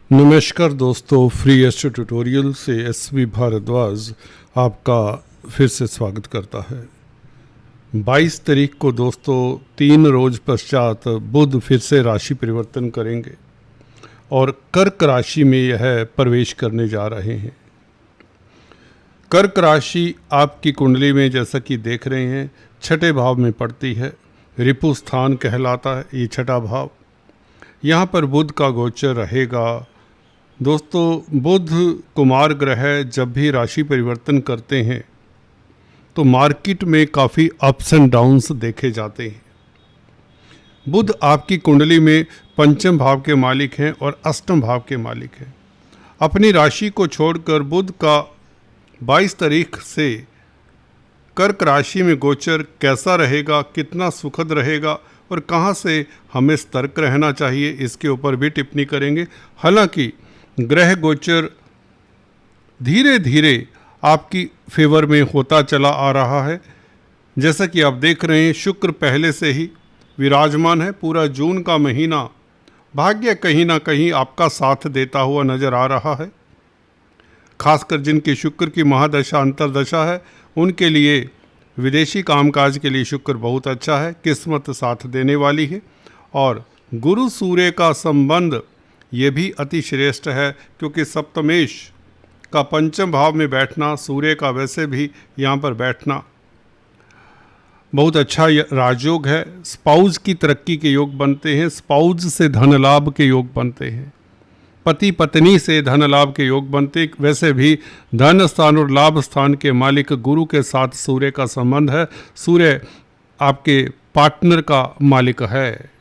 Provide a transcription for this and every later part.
नमस्कार दोस्तों, free astro tutorial से एसवी भारद्वाज आपका फिर से स्वागत करता है। 22 तारीख को दोस्तों 3 रोज पश्चात बुध फिर से राशि परिवर्तन करेंगे और कर्क राशि में यह प्रवेश करने जा रहे हैं। कर्क राशि आपकी कुंडली में जैसा कि देख रहे हैं छठे भाव में पड़ती है। रिपु स्थान कहलाता है ये छठा भाव। यहाँ पर बुध का गोचर रहेगा। दोस्तों, बुध कुमार ग्रह जब भी राशि परिवर्तन करते हैं तो मार्केट में काफ़ी अप्स एंड डाउन्स देखे जाते हैं। बुध आपकी कुंडली में पंचम भाव के मालिक हैं और अष्टम भाव के मालिक हैं। अपनी राशि को छोड़कर बुध का 22 तारीख से कर्क राशि में गोचर कैसा रहेगा, कितना सुखद रहेगा और कहाँ से हमें सतर्क रहना चाहिए, इसके ऊपर भी टिप्पणी करेंगे। हालांकि ग्रह गोचर धीरे धीरे आपकी फेवर में होता चला आ रहा है। जैसा कि आप देख रहे हैं शुक्र पहले से ही विराजमान है। पूरा जून का महीना भाग्य कहीं ना कहीं आपका साथ देता हुआ नज़र आ रहा है। खासकर जिनकी शुक्र की महादशा अंतरदशा है उनके लिए विदेशी कामकाज के लिए शुक्र बहुत अच्छा है, किस्मत साथ देने वाली है। और गुरु सूर्य का संबंध ये भी अति श्रेष्ठ है, क्योंकि सप्तमेश का पंचम भाव में बैठना, सूर्य का वैसे भी यहाँ पर बैठना बहुत अच्छा राजयोग है। स्पाउस की तरक्की के योग बनते हैं, स्पाउस से धन लाभ के योग बनते हैं, पति पत्नी से धन लाभ के योग बनते। वैसे भी धन स्थान और लाभ स्थान के मालिक गुरु के साथ सूर्य का संबंध है। सूर्य आपके पार्टनर का मालिक है।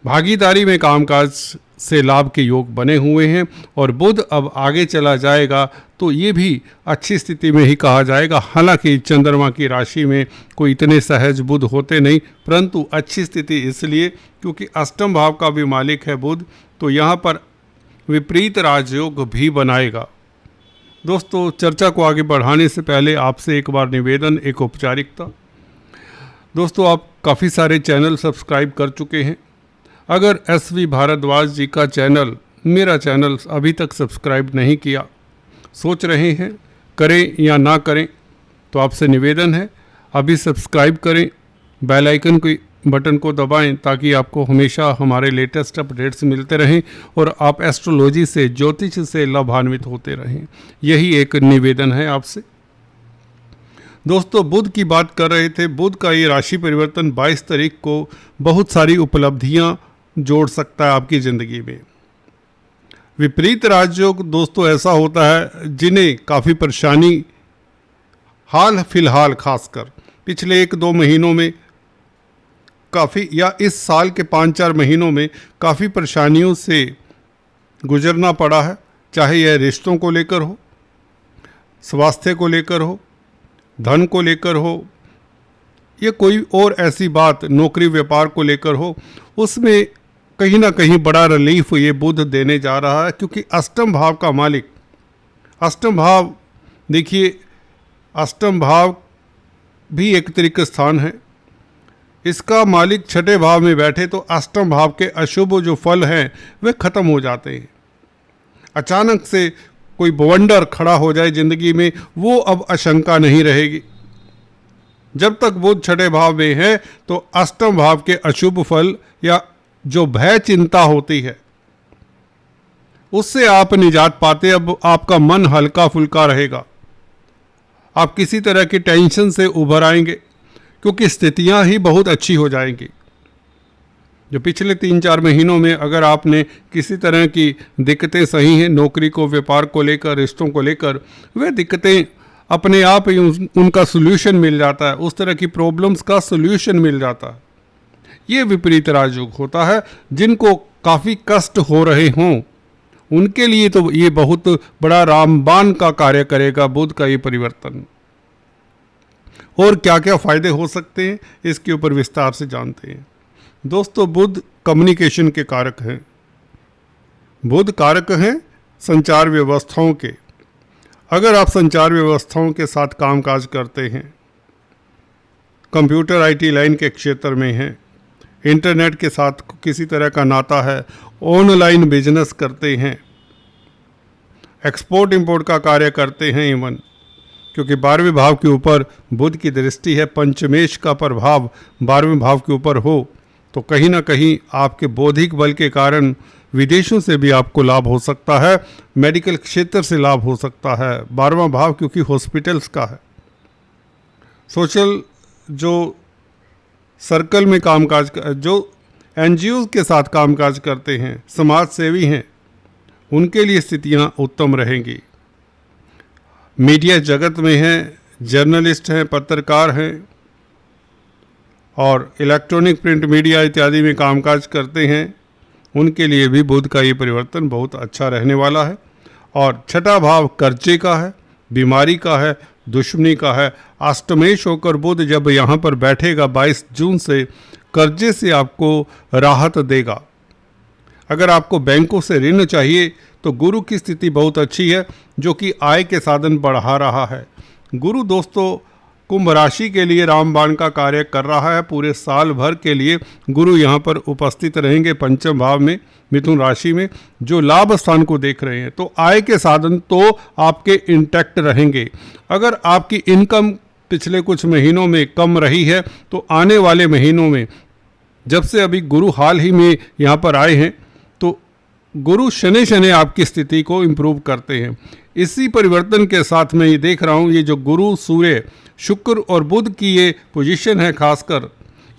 भागीदारी में कामकाज से लाभ के योग बने हुए हैं और बुध अब आगे चला जाएगा तो ये भी अच्छी स्थिति में ही कहा जाएगा। हालांकि चंद्रमा की राशि में कोई इतने सहज बुध होते नहीं, परंतु अच्छी स्थिति इसलिए क्योंकि अष्टम भाव का भी मालिक है बुध, तो यहाँ पर विपरीत राजयोग भी बनाएगा। दोस्तों, चर्चा को आगे बढ़ाने से पहले आपसे एक बार निवेदन, एक औपचारिकता। दोस्तों, आप काफ़ी सारे चैनल सब्सक्राइब कर चुके हैं। अगर एसवी भारद्वाज जी का चैनल, मेरा चैनल अभी तक सब्सक्राइब नहीं किया, सोच रहे हैं करें या ना करें, तो आपसे निवेदन है अभी सब्सक्राइब करें, बेल आइकन की बटन को दबाएं ताकि आपको हमेशा हमारे लेटेस्ट अपडेट्स मिलते रहें और आप एस्ट्रोलॉजी से, ज्योतिष से लाभान्वित होते रहें। यही एक निवेदन है आपसे। दोस्तों, बुध की बात कर रहे थे। बुध का ये राशि परिवर्तन 22 तारीख को बहुत सारी उपलब्धियां जोड़ सकता है आपकी ज़िंदगी में। विपरीत राजयोग दोस्तों ऐसा होता है जिन्हें काफ़ी परेशानी हाल फिलहाल खासकर पिछले 1-2 महीनों में काफ़ी, या इस साल के 5-4 महीनों में काफ़ी परेशानियों से गुजरना पड़ा है। चाहे यह रिश्तों को लेकर हो, स्वास्थ्य को लेकर हो, धन को लेकर हो, या कोई और ऐसी बात नौकरी व्यापार को लेकर हो, उसमें कहीं ना कहीं बड़ा रिलीफ ये बुध देने जा रहा है। क्योंकि अष्टम भाव का मालिक, अष्टम भाव देखिए, अष्टम भाव भी एक तरीके स्थान है। इसका मालिक छठे भाव में बैठे तो अष्टम भाव के अशुभ जो फल हैं वे खत्म हो जाते हैं। अचानक से कोई बवंडर खड़ा हो जाए जिंदगी में, वो अब आशंका नहीं रहेगी। जब तक बुध छठे भाव में है तो अष्टम भाव के अशुभ फल या जो भय चिंता होती है उससे आप निजात पाते। अब आपका मन हल्का फुल्का रहेगा, आप किसी तरह की टेंशन से उभर आएंगे क्योंकि स्थितियां ही बहुत अच्छी हो जाएंगी। जो पिछले 3-4 महीनों में अगर आपने किसी तरह की दिक्कतें सही हैं, नौकरी को, व्यापार को लेकर, रिश्तों को लेकर, वे दिक्कतें अपने आप ही उनका सोल्यूशन मिल जाता है। उस तरह की प्रॉब्लम्स का सोल्यूशन मिल जाता है। ये विपरीत राजयोग होता है। जिनको काफ़ी कष्ट हो रहे हों उनके लिए तो ये बहुत बड़ा रामबाण का कार्य करेगा बुध का ये परिवर्तन। और क्या क्या फ़ायदे हो सकते हैं इसके ऊपर विस्तार से जानते हैं। दोस्तों, बुध कम्युनिकेशन के कारक हैं। बुध कारक हैं संचार व्यवस्थाओं के। अगर आप संचार व्यवस्थाओं के साथ कामकाज करते हैं, कंप्यूटर आईटी लाइन के क्षेत्र में हैं, इंटरनेट के साथ किसी तरह का नाता है, ऑनलाइन बिजनेस करते हैं, एक्सपोर्ट इंपोर्ट का कार्य करते हैं इवन, क्योंकि 12वें भाव के ऊपर बुध की दृष्टि है, पंचमेश का प्रभाव 12वें भाव के ऊपर हो तो कहीं ना कहीं आपके बौद्धिक बल के कारण विदेशों से भी आपको लाभ हो सकता है, मेडिकल क्षेत्र से लाभ हो सकता है। 12वां भाव क्योंकि हॉस्पिटल्स का है, सोशल जो सर्कल में कामकाज, जो एनजीओ के साथ कामकाज करते हैं, समाज सेवी हैं, उनके लिए स्थितियां उत्तम रहेंगी। मीडिया जगत में हैं, जर्नलिस्ट हैं, पत्रकार हैं और इलेक्ट्रॉनिक प्रिंट मीडिया इत्यादि में कामकाज करते हैं, उनके लिए भी बुध का ये परिवर्तन बहुत अच्छा रहने वाला है। और छठा भाव कर्जे का है, बीमारी का है, दुश्मनी का है। अष्टमेश होकर बुध जब यहाँ पर बैठेगा 22 जून से, कर्जे से आपको राहत देगा। अगर आपको बैंकों से ऋण चाहिए तो गुरु की स्थिति बहुत अच्छी है, जो कि आय के साधन बढ़ा रहा है। गुरु दोस्तों कुंभ राशि के लिए रामबाण का कार्य कर रहा है। पूरे साल भर के लिए गुरु यहाँ पर उपस्थित रहेंगे पंचम भाव में, मिथुन राशि में, जो लाभ स्थान को देख रहे हैं। तो आय के साधन तो आपके इंटैक्ट रहेंगे। अगर आपकी इनकम पिछले कुछ महीनों में कम रही है तो आने वाले महीनों में, जब से अभी गुरु हाल ही में यहाँ पर आए हैं, तो गुरु शनि शनि आपकी स्थिति को इम्प्रूव करते हैं। इसी परिवर्तन के साथ मैं ये देख रहा हूँ, ये जो गुरु, सूर्य, शुक्र और बुध की ये पोजीशन है, खासकर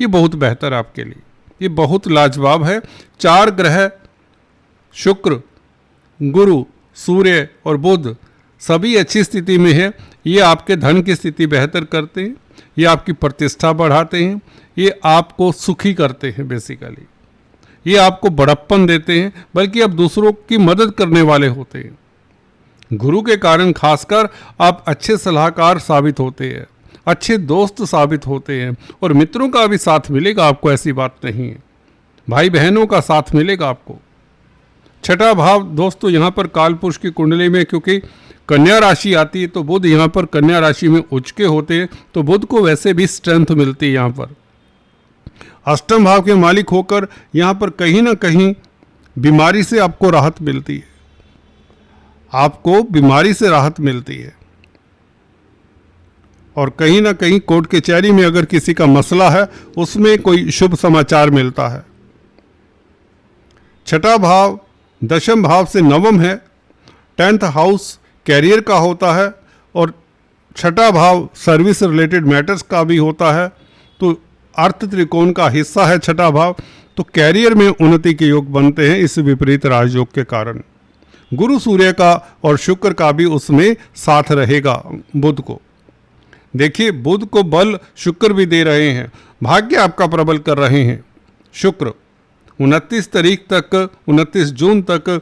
ये बहुत बेहतर आपके लिए, ये बहुत लाजवाब है। 4 ग्रह शुक्र, गुरु, सूर्य और बुध सभी अच्छी स्थिति में है। ये आपके धन की स्थिति बेहतर करते हैं, ये आपकी प्रतिष्ठा बढ़ाते हैं, ये आपको सुखी करते हैं, बेसिकली ये आपको बड़प्पन देते हैं, बल्कि आप दूसरों की मदद करने वाले होते हैं। गुरु के कारण खासकर आप अच्छे सलाहकार साबित होते हैं, अच्छे दोस्त साबित होते हैं, और मित्रों का भी साथ मिलेगा आपको, ऐसी बात नहीं है। भाई बहनों का साथ मिलेगा आपको। छठा भाव दोस्तों यहाँ पर कालपुरुष की कुंडली में क्योंकि कन्या राशि आती है, तो बुध यहाँ पर कन्या राशि में उच्च के होते हैं, तो बुध को वैसे भी स्ट्रेंथ मिलती है। यहाँ पर अष्टम भाव के मालिक होकर यहाँ पर कहीं ना कहीं बीमारी से आपको राहत मिलती है, आपको बीमारी से राहत मिलती है। और कहीं ना कहीं कोर्ट कचहरी में अगर किसी का मसला है, उसमें कोई शुभ समाचार मिलता है। छठा भाव दशम भाव से नवम है, 10th हाउस कैरियर का होता है, और छठा भाव सर्विस रिलेटेड मैटर्स का भी होता है। तो अर्थ त्रिकोण का हिस्सा है छठा भाव, तो कैरियर में उन्नति के योग बनते हैं इस विपरीत राजयोग के कारण। गुरु सूर्य का और शुक्र का भी उसमें साथ रहेगा। बुध को देखिए, बुध को बल शुक्र भी दे रहे हैं, भाग्य आपका प्रबल कर रहे हैं। शुक्र 29 जून तक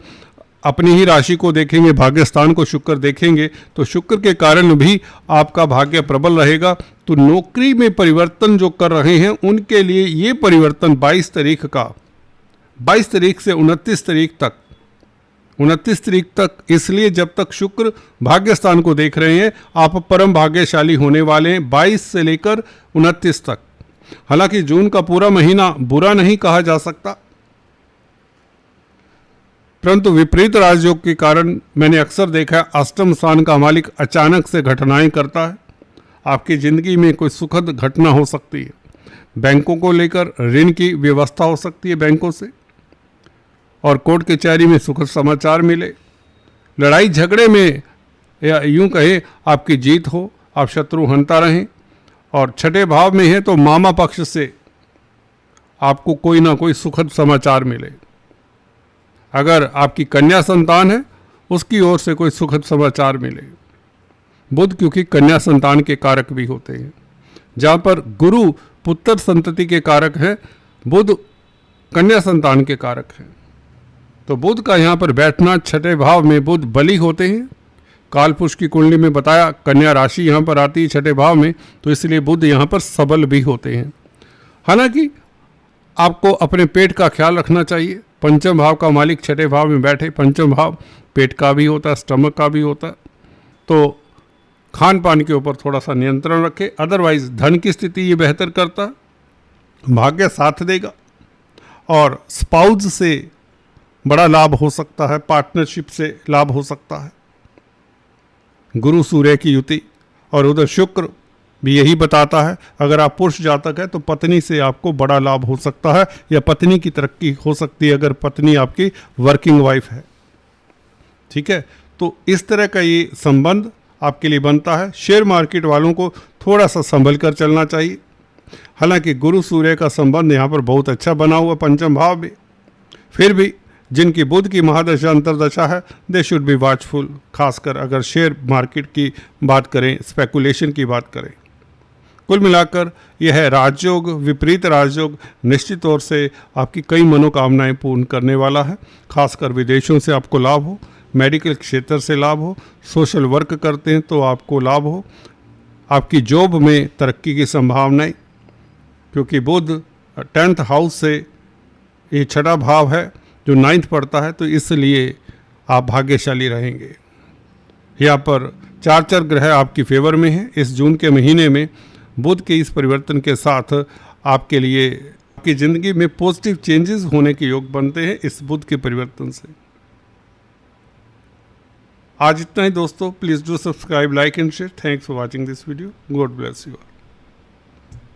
अपनी ही राशि को देखेंगे, भाग्यस्थान को शुक्र देखेंगे, तो शुक्र के कारण भी आपका भाग्य प्रबल रहेगा। तो नौकरी में परिवर्तन जो कर रहे हैं उनके लिए ये परिवर्तन 22 तारीख का, 22 तारीख से 29 तारीख तक, 29 तारीख तक, इसलिए जब तक शुक्र भाग्यस्थान को देख रहे हैं आप परम भाग्यशाली होने वाले हैं 22 से लेकर 29 तक। हालांकि जून का पूरा महीना बुरा नहीं कहा जा सकता, परंतु विपरीत राजयोग के कारण मैंने अक्सर देखा है अष्टम स्थान का मालिक अचानक से घटनाएं करता है। आपकी ज़िंदगी में कोई सुखद घटना हो सकती है, बैंकों को लेकर ऋण की व्यवस्था हो सकती है बैंकों से, और कोर्ट कचहरी में सुखद समाचार मिले, लड़ाई झगड़े में या यूं कहे आपकी जीत हो, आप शत्रु हनता रहें। और छठे भाव में है तो मामा पक्ष से आपको कोई ना कोई सुखद समाचार मिले। अगर आपकी कन्या संतान है उसकी ओर से कोई सुखद समाचार मिले। बुध क्योंकि कन्या संतान के कारक भी होते हैं, जहाँ पर गुरु पुत्र संतति के कारक है, बुध कन्या संतान के कारक है। तो बुध का यहाँ पर बैठना, छठे भाव में बुध बली होते हैं। कालपुरुष की कुंडली में बताया कन्या राशि यहाँ पर आती है छठे भाव में, तो इसलिए बुध यहाँ पर सबल भी होते हैं। हालांकि आपको अपने पेट का ख्याल रखना चाहिए। पंचम भाव का मालिक छठे भाव में बैठे, पंचम भाव पेट का भी होता है, स्टमक का भी होता है, तो खान पान के ऊपर थोड़ा सा नियंत्रण रखें। अदरवाइज धन की स्थिति ये बेहतर करता है, भाग्य साथ देगा। और स्पाउस से बड़ा लाभ हो सकता है, पार्टनरशिप से लाभ हो सकता है। गुरु सूर्य की युति और उधर शुक्र भी यही बताता है, अगर आप पुरुष जातक है तो पत्नी से आपको बड़ा लाभ हो सकता है या पत्नी की तरक्की हो सकती है अगर पत्नी आपकी वर्किंग वाइफ है। ठीक है, तो इस तरह का ये संबंध आपके लिए बनता है। शेयर मार्केट वालों को थोड़ा सा संभल कर चलना चाहिए। हालांकि गुरु सूर्य का संबंध यहाँ पर बहुत अच्छा बना हुआ पंचम भाव में, फिर भी जिनकी बुध की महादशा अंतरदशा है दे शुड बी वॉचफुल, खासकर अगर शेयर मार्केट की बात करें, स्पेकुलेशन की बात करें। कुल मिलाकर यह है राजयोग, विपरीत राजयोग निश्चित तौर से आपकी कई मनोकामनाएं पूर्ण करने वाला है। खासकर विदेशों से आपको लाभ हो, मेडिकल क्षेत्र से लाभ हो, सोशल वर्क करते हैं तो आपको लाभ हो, आपकी जॉब में तरक्की की संभावनाएं, क्योंकि बुध 10th हाउस से ये छठा भाव है जो 9th पड़ता है, तो इसलिए आप भाग्यशाली रहेंगे। यहाँ पर 4 ग्रह आपकी फेवर में हैं। इस जून के महीने में बुध के इस परिवर्तन के साथ आपके लिए आपकी ज़िंदगी में पॉजिटिव चेंजेस होने के योग बनते हैं इस बुध के परिवर्तन से। आज इतना ही दोस्तों। Please do subscribe, like and share. Thanks for watching this video. God bless you.